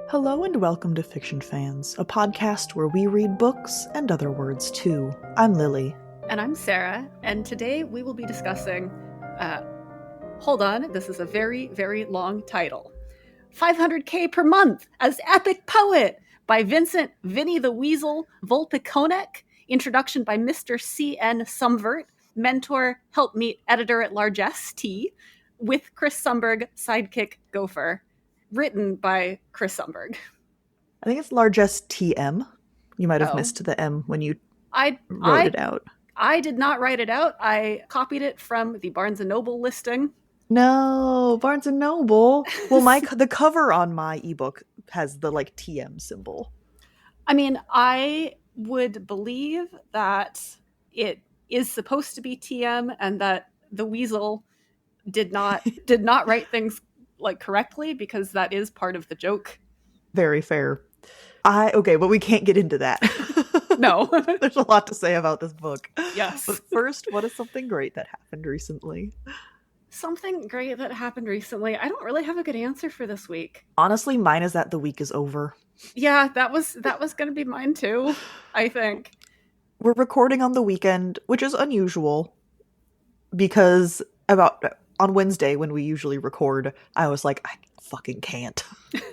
Hello and welcome to Fiction Fans, a podcast where we read books and other words too. I'm Lily. And I'm Sarah, and today we will be discussing, hold on, this is a very, very long title. 500K per month as epic poet by Vincent, Vinnie The Weasel, Vulpikonek, introduction by Mister C.N. Sumbvert, Mentor-Helpmeet-Editor-At-Largess, T, with Chris Sumberg, sidekick Gopher, written by Chris Sumberg. I think it's Largess TM. You might have missed the M when you wrote it out. I did not write it out. I copied it from the Barnes & Noble listing. No, Barnes & Noble. Well, the cover on my ebook has the TM symbol. I mean, I would believe that it is supposed to be TM and that the Weasel did not write things correctly, because that is part of the joke. Very fair. But we can't get into that. No. There's a lot to say about this book. Yes. But first, what is something great that happened recently? Something great that happened recently? I don't really have a good answer for this week. Honestly, mine is that the week is over. Yeah, that was going to be mine too, I think. We're recording on the weekend, which is unusual because on Wednesday when we usually record, I was like, I fucking can't. It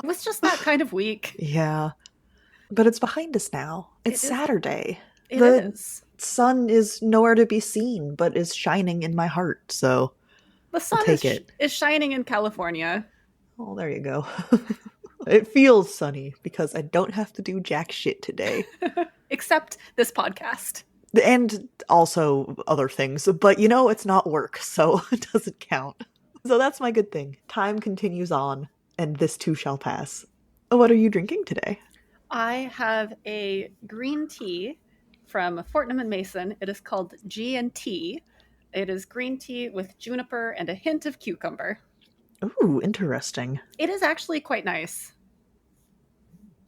was just that kind of week. Yeah. But it's behind us now. It's Saturday. It is. The sun is nowhere to be seen, but is shining in my heart, so the sun is shining in California. Oh, there you go. It feels sunny because I don't have to do jack shit today. Except this podcast. And also other things. But it's not work, so it doesn't count. So that's my good thing. Time continues on, and this too shall pass. What are you drinking today? I have a green tea from Fortnum & Mason. It is called G&T. It is green tea with juniper and a hint of cucumber. Ooh, interesting. It is actually quite nice.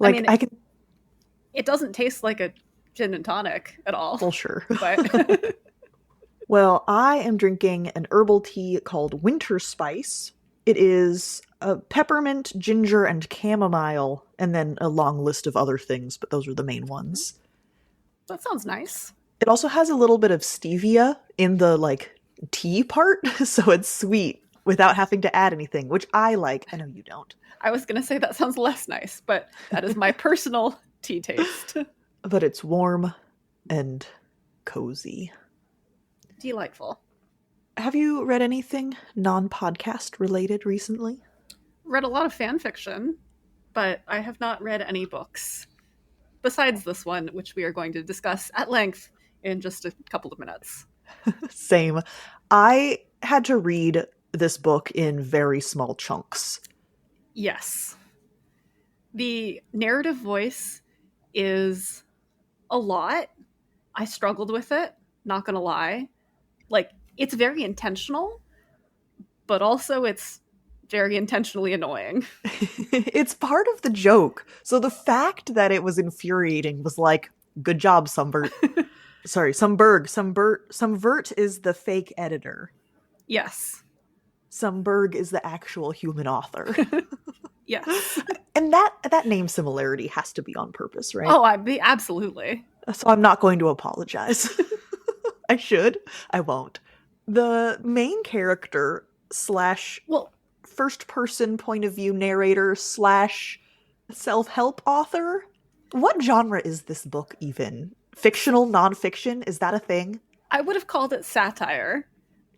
It doesn't taste like a gin and tonic at all. Well, sure. But well, I am drinking an herbal tea called Winter Spice. It is peppermint, ginger, and chamomile, and then a long list of other things, but those are the main ones. That sounds nice. It also has a little bit of stevia in the tea part, so it's sweet without having to add anything, which I like. I know you don't. I was going to say that sounds less nice, but that is my personal tea taste. But it's warm and cozy. Delightful. Have you read anything non-podcast related recently? Read a lot of fan fiction, but I have not read any books. Besides this one, which we are going to discuss at length in just a couple of minutes. Same. I had to read this book in very small chunks. Yes. The narrative voice is a lot. I struggled with it, not gonna lie. It's very intentional, but also it's very intentionally annoying. It's part of the joke. So the fact that it was infuriating was good job, Sumbvert. Sorry, Sumberg. Sumbvert is the fake editor. Yes. Sumberg is the actual human author. Yes. And that name similarity has to be on purpose, right? Oh, absolutely. So I'm not going to apologize. I should. I won't. The main character / first person point of view narrator / self-help author. What genre is this book even? Fictional, non-fiction? Is that a thing? I would have called it satire.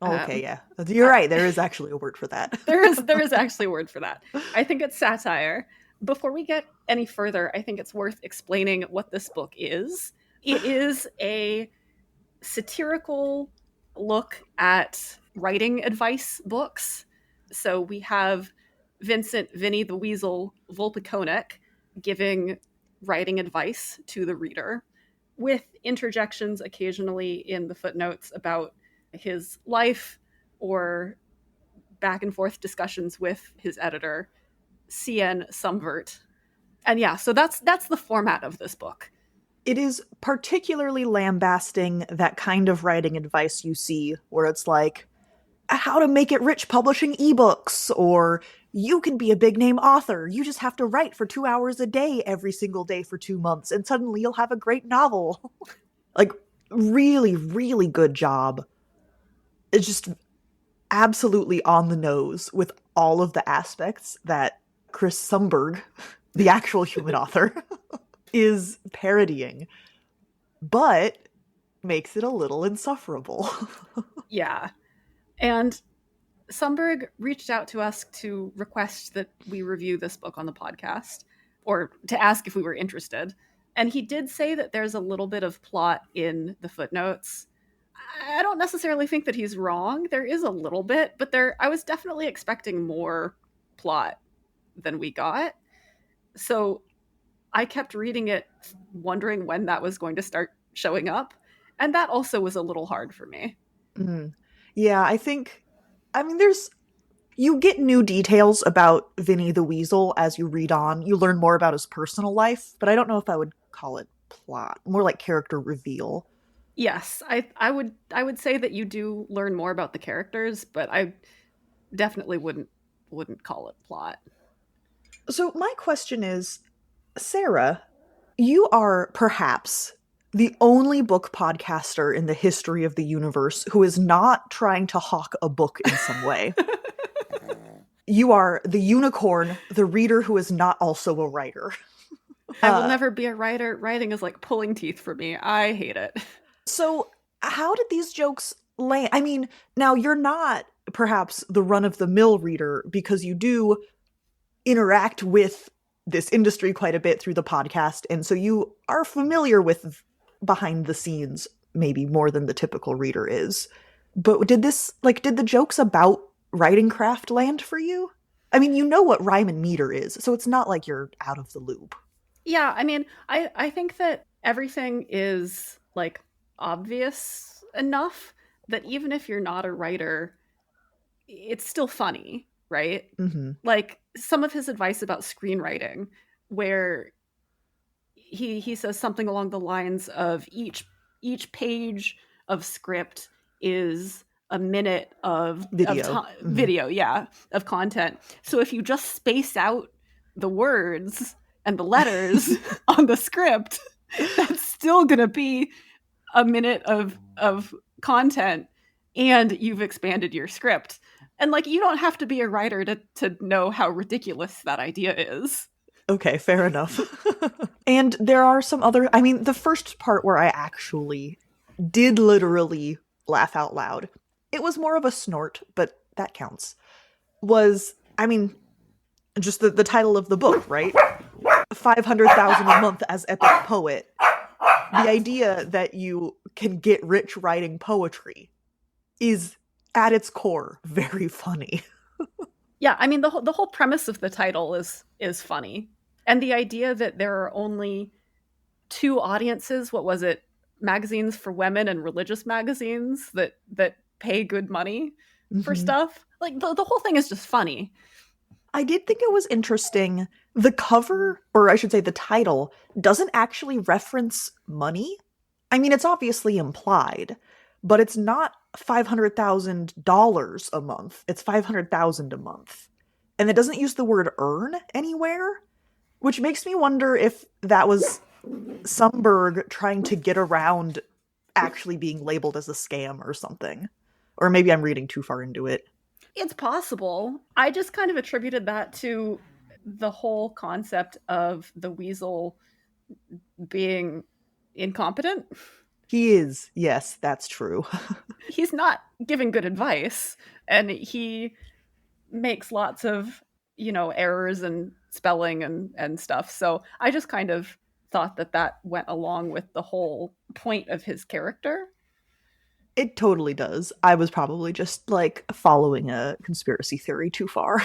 Oh, okay, yeah. You're right. There is actually a word for that. There is actually a word for that. I think it's satire. Before we get any further, I think it's worth explaining what this book is. It is a satirical look at writing advice books. So we have Vincent, Vinnie the Weasel, Vulpikonek giving writing advice to the reader, with interjections occasionally in the footnotes about his life or back and forth discussions with his editor, C.N. Sumbvert. And yeah, so that's the format of this book. It is particularly lambasting that kind of writing advice you see where it's how to make it rich publishing ebooks, or you can be a big name author. You just have to write for 2 hours a day every single day for 2 months, and suddenly you'll have a great novel. Like, really, really good job. It's just absolutely on the nose with all of the aspects that Chris Sumberg, the actual human author, is parodying, but makes it a little insufferable. Yeah. And Sumberg reached out to us to request that we review this book on the podcast, or to ask if we were interested. And he did say that there's a little bit of plot in the footnotes. I don't necessarily think that he's wrong. There is a little bit, but I was definitely expecting more plot than we got. So I kept reading it, wondering when that was going to start showing up. And that also was a little hard for me. Mm. Yeah, you get new details about Vinnie the Weasel as you read on. You learn more about his personal life, but I don't know if I would call it plot. More like character reveal. Yes, I would say that you do learn more about the characters, but I definitely wouldn't call it plot. So my question is, Sarah, you are perhaps the only book podcaster in the history of the universe who is not trying to hawk a book in some way. You are the unicorn, the reader who is not also a writer. I will never be a writer. Writing is like pulling teeth for me. I hate it. So how did these jokes land? I mean, now you're not perhaps the run-of-the-mill reader because you do interact with this industry quite a bit through the podcast, and so you are familiar with behind the scenes maybe more than the typical reader is. But did the jokes about writing craft land for you? I mean, you know what rhyme and meter is, so it's not like you're out of the loop. Yeah, I mean, I think that everything is like obvious enough that even if you're not a writer, it's still funny, right? Mm-hmm. Like some of his advice about screenwriting, where he says something along the lines of each page of script is a minute of Video. Mm-hmm. Video, yeah, of content. So if you just space out the words and the letters on the script, that's still gonna be a minute of content, and you've expanded your script. And like, you don't have to be a writer to know how ridiculous that idea is. Okay, fair enough. And there are some other, I mean, the first part where I actually did literally laugh out loud, it was more of a snort, but that counts, was, I mean, just the title of the book, right? 500,000 a month as epic poet. The idea that you can get rich writing poetry is, at its core, very funny. Yeah, I mean, the whole premise of the title is funny. And the idea that there are only two audiences, what was it? Magazines for women and religious magazines that pay good money for stuff. Like, the whole thing is just funny. I did think it was interesting. The cover, or I should say the title, doesn't actually reference money. I mean, it's obviously implied, but it's not $500,000 a month. It's $500,000 a month. And it doesn't use the word earn anywhere, which makes me wonder if that was Sumberg trying to get around actually being labeled as a scam or something. Or maybe I'm reading too far into it. It's possible. I just kind of attributed that to the whole concept of the weasel being incompetent. He is. Yes, that's true. He's not giving good advice, and he makes lots of, errors and spelling and stuff. So I just kind of thought that went along with the whole point of his character. It totally does. I was probably just like following a conspiracy theory too far.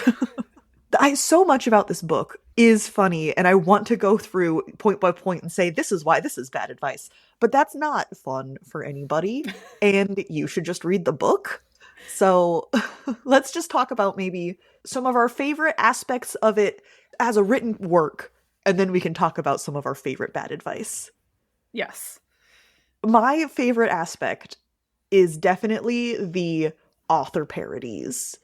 So much about this book is funny, and I want to go through point by point and say, this is why this is bad advice. But that's not fun for anybody, and you should just read the book. So let's just talk about maybe some of our favorite aspects of it as a written work, and then we can talk about some of our favorite bad advice. Yes. My favorite aspect is definitely the author parodies.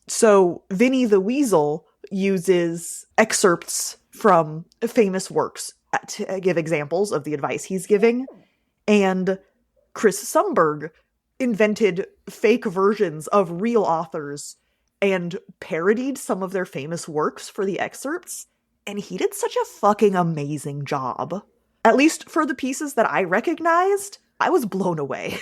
So Vinnie the Weasel uses excerpts from famous works to give examples of the advice he's giving, and Chris Sumberg invented fake versions of real authors and parodied some of their famous works for the excerpts, and he did such a fucking amazing job. At least for the pieces that I recognized, I was blown away.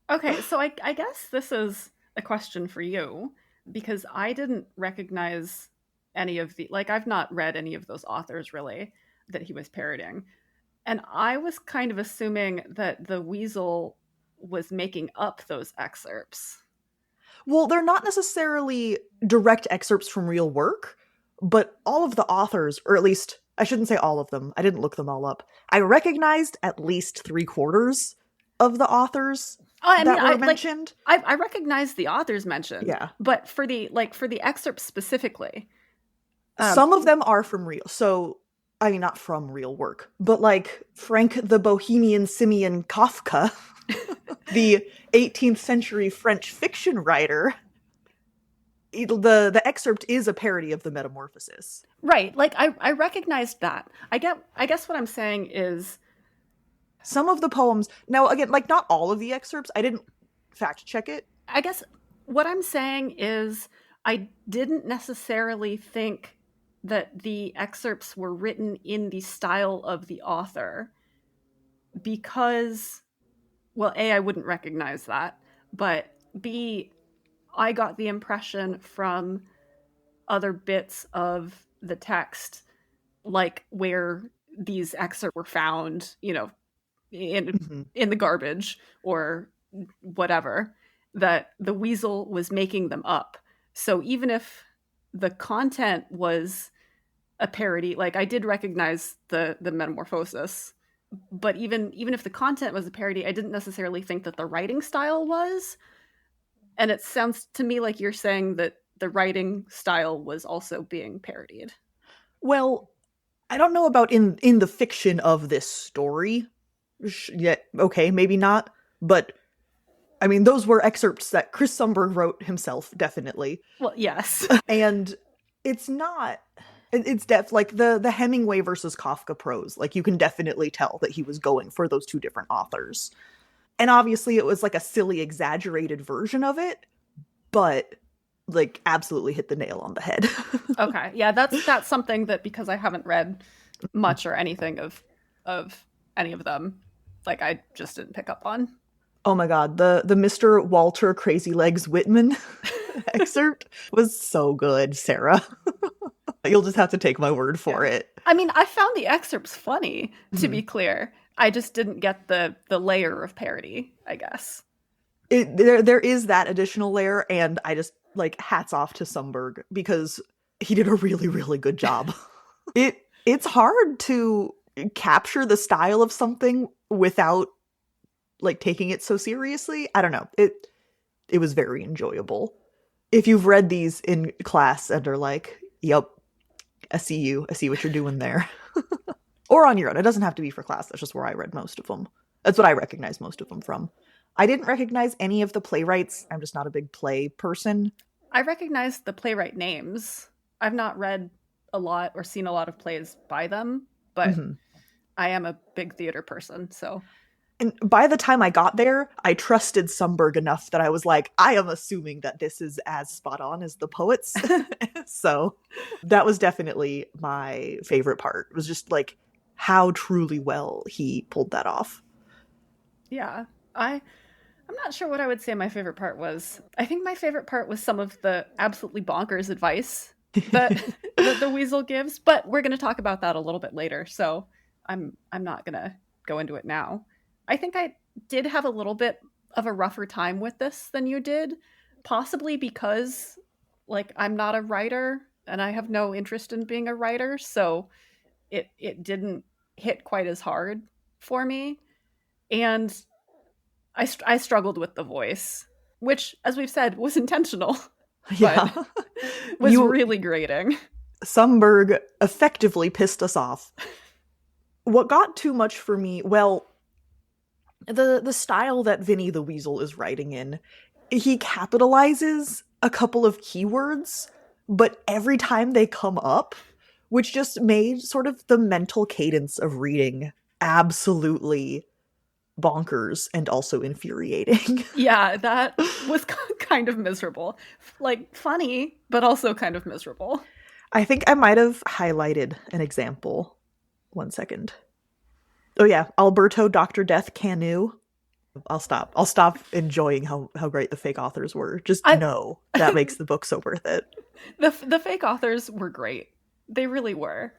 Okay, so I guess this is a question for you, because I didn't recognize any of the, like, I've not read any of those authors really that he was parodying. And I was kind of assuming that the Weasel was making up those excerpts. Well, they're not necessarily direct excerpts from real work, but all of the authors, or at least I shouldn't say all of them, I didn't look them all up. I recognized at least 3/4 of the authors that were mentioned. I recognize the authors mentioned. Yeah. But for the excerpts specifically. Some of them are from real. So, I mean, not from real work, but like Frank the Bohemian Simeon Kafka, the 18th century French fiction writer. The excerpt is a parody of the Metamorphosis. Right. Like, I recognized that. I guess what I'm saying is, some of the poems, now again, like not all of the excerpts, I didn't fact check it. I guess what I'm saying is I didn't necessarily think that the excerpts were written in the style of the author because, well, A, I wouldn't recognize that, but B, I got the impression from other bits of the text, like where these excerpts were found, you know, in the garbage or whatever, that the Weasel was making them up. So even if the content was a parody, like I did recognize the Metamorphosis, but even if the content was a parody, I didn't necessarily think that the writing style was. And it sounds to me like you're saying that the writing style was also being parodied. Well, I don't know about in the fiction of this story. Yeah, okay, maybe not. But, I mean, those were excerpts that Chris Sumberg wrote himself, definitely. Well, yes. And it's not... It's like the Hemingway versus Kafka prose. Like, you can definitely tell that he was going for those two different authors. And obviously it was like a silly, exaggerated version of it, but like absolutely hit the nail on the head. Okay. Yeah, that's something that, because I haven't read much or anything of any of them, like I just didn't pick up on. Oh my god, the Mr. Walter Crazy Legs Whitman excerpt was so good, Sarah. You'll just have to take my word for it. I mean, I found the excerpts funny, to be clear. I just didn't get the layer of parody, I guess. There is that additional layer, and I just, like, hats off to Sumberg, because he did a really, really good job. It's hard to capture the style of something without, like, taking it so seriously. I don't know. It was very enjoyable. If you've read these in class and are like, yep, I see what you're doing there. Or on your own. It doesn't have to be for class. That's just where I read most of them. That's what I recognize most of them from. I didn't recognize any of the playwrights. I'm just not a big play person. I recognize the playwright names. I've not read a lot or seen a lot of plays by them, but I am a big theater person, so. And by the time I got there, I trusted Sumberg enough that I was like, I am assuming that this is as spot on as the poets. So that was definitely my favorite part. It was just like how truly well he pulled that off. Yeah. I'm not sure what I would say my favorite part was. I think my favorite part was some of the absolutely bonkers advice that the Weasel gives, but we're going to talk about that a little bit later, so I'm not going to go into it now. I think I did have a little bit of a rougher time with this than you did, possibly because, like, I'm not a writer and I have no interest in being a writer, so it didn't hit quite as hard for me. And I struggled with the voice, which, as we've said, was intentional. Yeah. But was really grating. Sumberg effectively pissed us off. What got too much for me, well, the style that Vinnie the Weasel is writing in, he capitalizes a couple of keywords, but every time they come up, which just made sort of the mental cadence of reading absolutely bonkers and also infuriating. Yeah, that was kind of miserable. Like, funny, but also kind of miserable. I think I might have highlighted an example. One second. Oh yeah, Alberto Dr. Death Canu. I'll stop enjoying how great the fake authors were. Just know that makes the book so worth it. The fake authors were great. They really were.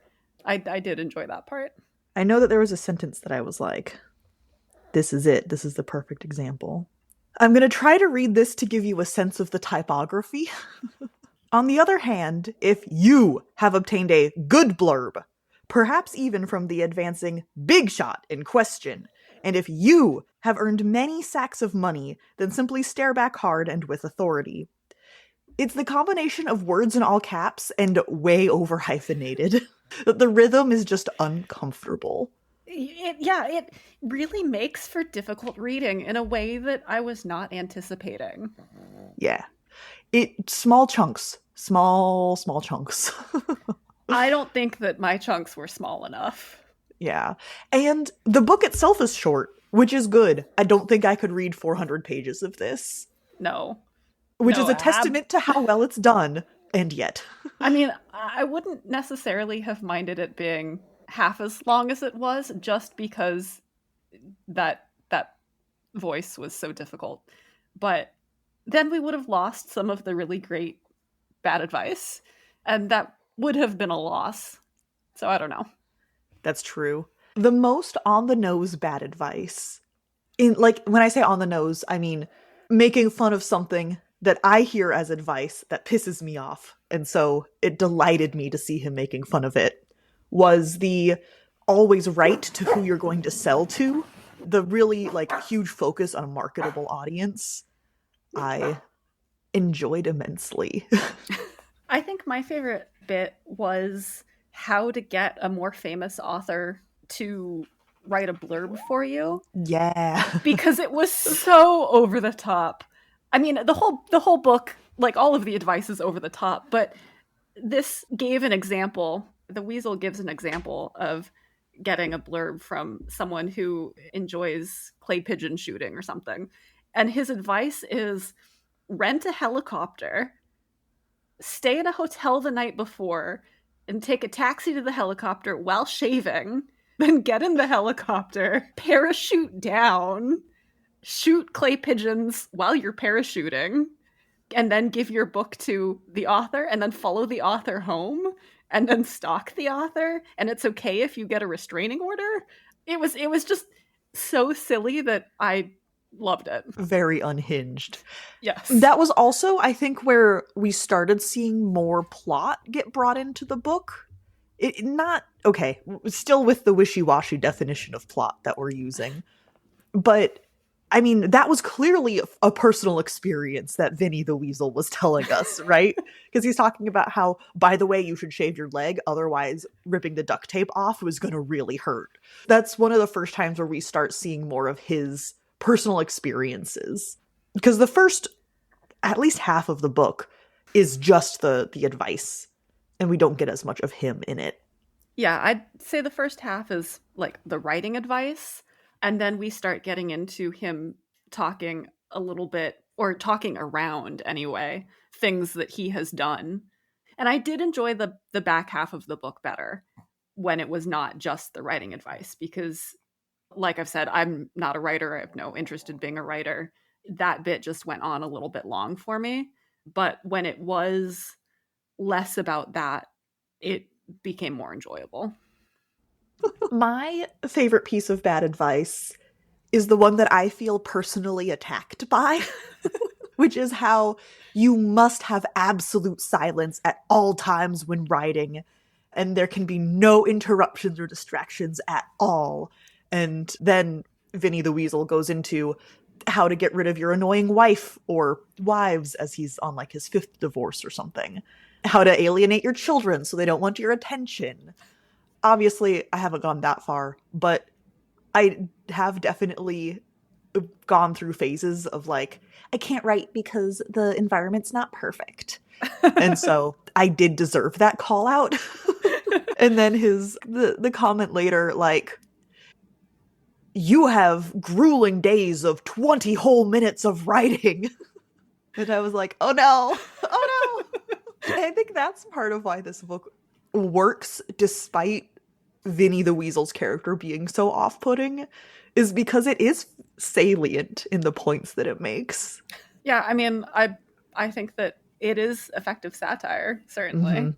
I did enjoy that part. I know that there was a sentence that I was like, this is it. This is the perfect example. I'm going to try to read this to give you a sense of the typography. On the other hand, if you have obtained a good blurb, perhaps even from the advancing big shot in question, and if you have earned many sacks of money, then simply stare back hard and with authority. It's the combination of words in all caps and way over hyphenated that the rhythm is just uncomfortable. It really makes for difficult reading in a way that I was not anticipating. Yeah. Small chunks. Small chunks. I don't think that my chunks were small enough. Yeah. And the book itself is short, which is good. I don't think I could read 400 pages of this. No. Which is a testament to how well it's done, and yet. I mean, I wouldn't necessarily have minded it being half as long as it was, just because that voice was so difficult. But then we would have lost some of the really great bad advice, and that would have been a loss. So I don't know. That's true. The most on-the-nose bad advice, when I say on the nose, I mean making fun of something that I hear as advice that pisses me off, and so it delighted me to see him making fun of it, was the always write to who you're going to sell to, the really, huge focus on a marketable audience. I enjoyed immensely. I think my favorite bit was how to get a more famous author to write a blurb for you. Yeah. Because it was so over the top. I mean, the whole book, all of the advice is over the top, but this gave an example. The Weasel gives an example of getting a blurb from someone who enjoys clay pigeon shooting or something. And his advice is rent a helicopter, stay in a hotel the night before, and take a taxi to the helicopter while shaving, then get in the helicopter, parachute down, shoot clay pigeons while you're parachuting, and then give your book to the author, and then follow the author home, and then stalk the author, and it's okay if you get a restraining order. It was just so silly that I loved it. Very unhinged. Yes. That was also, I think, where we started seeing more plot get brought into the book. Still with the wishy-washy definition of plot that we're using. But, I mean, that was clearly a personal experience that Vinnie the Weasel was telling us, right? Because he's talking about how, by the way, you should shave your leg, otherwise ripping the duct tape off was going to really hurt. That's one of the first times where we start seeing more of his personal experiences. Because the first, at least half of the book, is just the advice. And we don't get as much of him in it. Yeah, I'd say the first half is the writing advice. And then we start getting into him talking a little bit, or talking around anyway, things that he has done. And I did enjoy the back half of the book better when it was not just the writing advice, because like I've said, I'm not a writer. I have no interest in being a writer. That bit just went on a little bit long for me. But when it was less about that, it became more enjoyable. My favorite piece of bad advice is the one that I feel personally attacked by, which is how you must have absolute silence at all times when writing, and there can be no interruptions or distractions at all. And then Vinnie the Weasel goes into how to get rid of your annoying wife or wives, as he's on his 5th divorce or something. How to alienate your children so they don't want your attention. Obviously, I haven't gone that far, but I have definitely gone through phases of like, I can't write because the environment's not perfect. And so I did deserve that call out. And then the comment later, like, you have grueling days of 20 whole minutes of writing. And I was like, oh no, oh no. And I think that's part of why this book works despite Vinnie the Weasel's character being so off-putting, is because it is salient in the points that it makes. Yeah, I mean, I think that it is effective satire, certainly. Mm-hmm.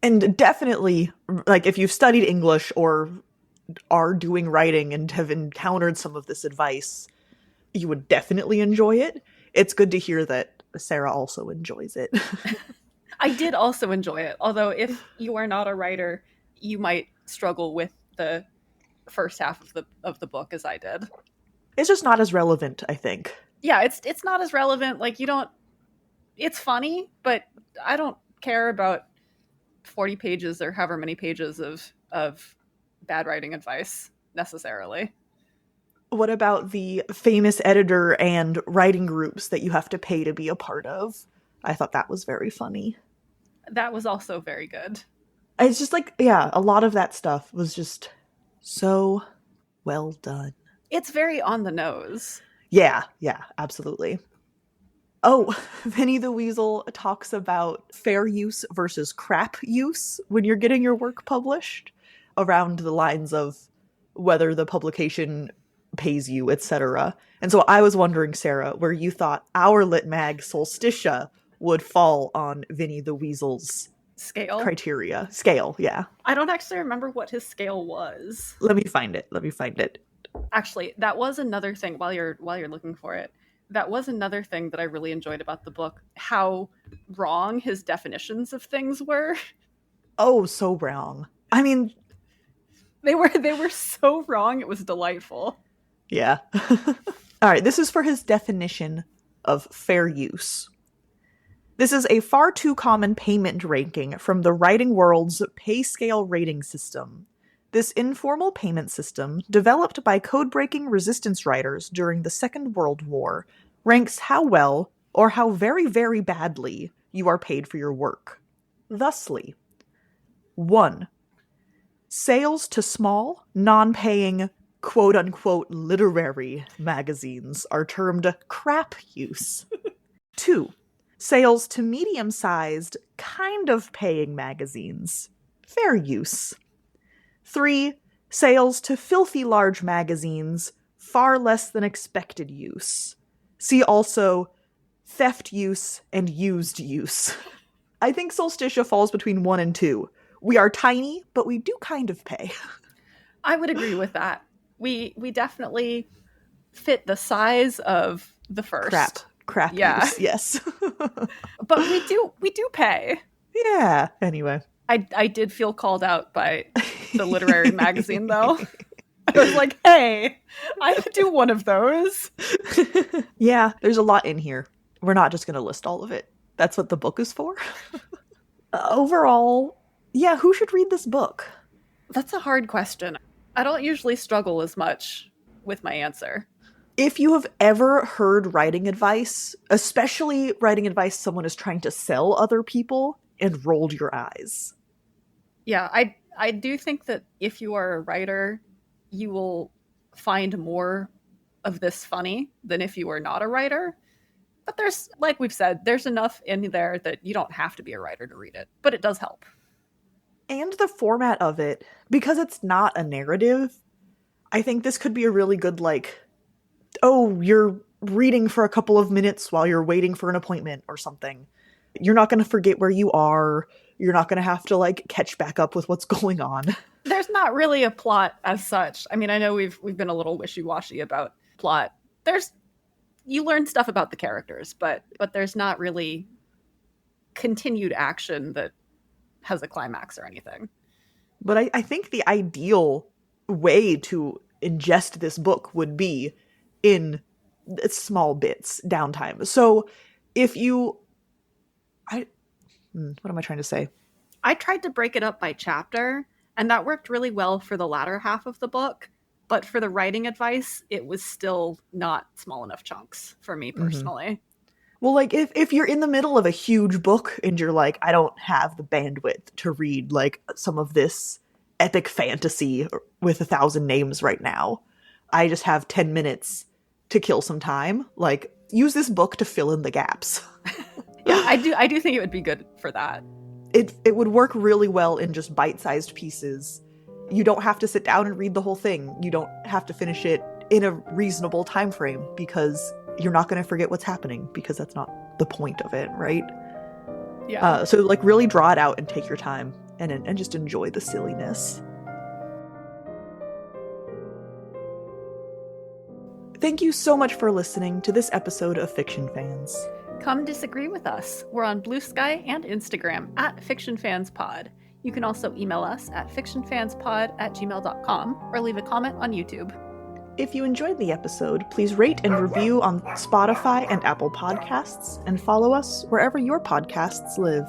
And definitely, like, if you've studied English or are doing writing and have encountered some of this advice, you would definitely enjoy it. It's good to hear that Sarah also enjoys it. I did also enjoy it, although if you are not a writer, you might struggle with the first half of the book as I did. It's just not as relevant, I think. Yeah, it's not as relevant. Like, you don't, it's funny, but I don't care about 40 pages or however many pages of bad writing advice necessarily. What about the famous editor and writing groups that you have to pay to be a part of? I thought that was very funny. That was also very good. It's just like, yeah, a lot of that stuff was just so well done. It's very on the nose. Yeah, absolutely. Oh, Vinnie the Weasel talks about fair use versus crap use when you're getting your work published, around the lines of whether the publication pays you, etc. And so I was wondering, Sarah, where you thought our lit mag Solsticia would fall on Vinnie the Weasel's scale. Scale, yeah. I don't actually remember what his scale was. Let me find it. Actually, that was another thing while you're looking for it. That was another thing that I really enjoyed about the book, how wrong his definitions of things were. Oh, so wrong. I mean, they were so wrong, it was delightful. Yeah. All right, this is for his definition of fair use. This is a far too common payment ranking from the writing world's pay scale rating system. This informal payment system, developed by code-breaking resistance writers during the Second World War, ranks how well, or how very, very badly, you are paid for your work. Thusly, 1. Sales to small, non-paying, quote-unquote literary magazines are termed crap use. 2. Sales to medium-sized, kind of paying magazines, fair use. 3. Sales to filthy large magazines, far less than expected use. See also theft use and used use. I think Solsticia falls between 1 and 2. We are tiny, but we do kind of pay. I would agree with that. We definitely fit the size of the first. Crap use, yes. But we do pay. Yeah, anyway. I did feel called out by the literary magazine, though. I was like, hey, I do one of those. Yeah, there's a lot in here. We're not just going to list all of it. That's what the book is for. Overall, yeah, who should read this book? That's a hard question. I don't usually struggle as much with my answer. If you have ever heard writing advice, especially writing advice someone is trying to sell other people, and rolled your eyes. Yeah, I do think that if you are a writer, you will find more of this funny than if you are not a writer. But there's, like we've said, there's enough in there that you don't have to be a writer to read it. But it does help. And the format of it, because it's not a narrative, I think this could be a really good, like, oh, you're reading for a couple of minutes while you're waiting for an appointment or something. You're not going to forget where you are. You're not going to have to, like, catch back up with what's going on. There's not really a plot as such. I mean, I know we've been a little wishy-washy about plot. You learn stuff about the characters, but there's not really continued action that has a climax or anything. But I think the ideal way to ingest this book would be in small bits, downtime. So if you... what am I trying to say? I tried to break it up by chapter, and that worked really well for the latter half of the book. but for the writing advice, it was still not small enough chunks for me personally. Well, like, if you're in the middle of a huge book and you're like, I don't have the bandwidth to read, like, some of this epic fantasy with 1,000 names right now, I just have 10 minutes to kill some time, like, use this book to fill in the gaps. Yeah, I do think it would be good for that. It would work really well in just bite-sized pieces. You don't have to sit down and read the whole thing. You don't have to finish it in a reasonable time frame, because you're not going to forget what's happening, because that's not the point of it, right? Yeah. So, like, really draw it out and take your time and just enjoy the silliness. Thank you so much for listening to this episode of Fiction Fans. Come disagree with us. We're on Blue Sky and Instagram at FictionFansPod. You can also email us at fictionfanspod@gmail.com or leave a comment on YouTube. If you enjoyed the episode, please rate and review on Spotify and Apple Podcasts, and follow us wherever your podcasts live.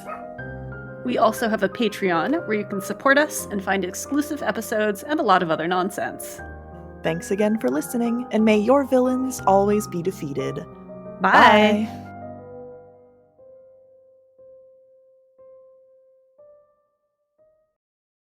We also have a Patreon where you can support us and find exclusive episodes and a lot of other nonsense. Thanks again for listening, and may your villains always be defeated. Bye.